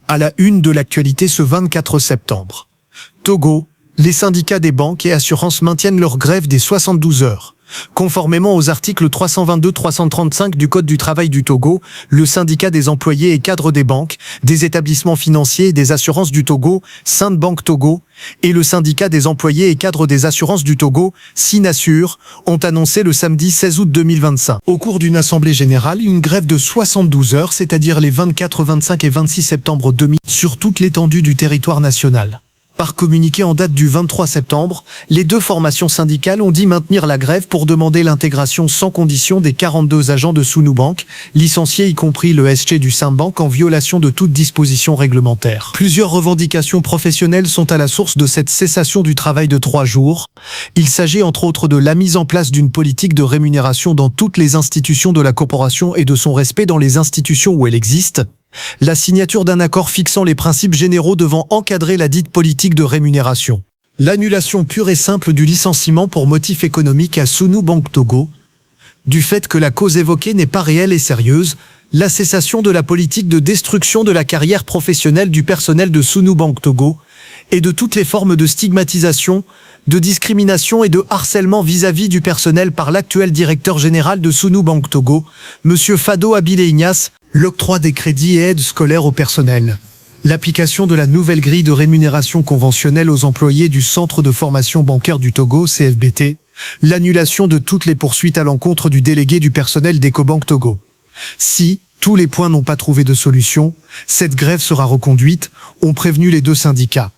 À la une de l'actualité ce 24 septembre. Togo, les syndicats des banques et assurances maintiennent leur grève des 72 heures. Conformément aux articles 322-335 du Code du travail du Togo, le syndicat des employés et cadres des banques, des établissements financiers et des assurances du Togo, Sindbank Togo, et le syndicat des employés et cadres des assurances du Togo, Sinassure, ont annoncé le samedi 16 août 2025. Au cours d'une assemblée générale, une grève de 72 heures, c'est-à-dire les 24, 25 et 26 septembre 2000, sur toute l'étendue du territoire national. Par communiqué en date du 23 septembre, les deux formations syndicales ont dit maintenir la grève pour demander l'intégration sans condition des 42 agents de Sunubank, licenciés y compris le SG du Sindbank en violation de toute disposition réglementaire. Plusieurs revendications professionnelles sont à la source de cette cessation du travail de 3 jours. Il s'agit entre autres de la mise en place d'une politique de rémunération dans toutes les institutions de la corporation et de son respect dans les institutions où elle existe. La signature d'un accord fixant les principes généraux devant encadrer la dite politique de rémunération. L'annulation pure et simple du licenciement pour motif économique à Sunubank Togo. Du fait que la cause évoquée n'est pas réelle et sérieuse, la cessation de la politique de destruction de la carrière professionnelle du personnel de Sunubank Togo et de toutes les formes de stigmatisation, de discrimination et de harcèlement vis-à-vis du personnel par l'actuel directeur général de Sunubank Togo, M. Fado Abile Ignace, l'octroi des crédits et aides scolaires au personnel. L'application de la nouvelle grille de rémunération conventionnelle aux employés du Centre de formation bancaire du Togo, CFBT. L'annulation de toutes les poursuites à l'encontre du délégué du personnel d'Ecobank Togo. Si tous les points n'ont pas trouvé de solution, cette grève sera reconduite, ont prévenu les deux syndicats.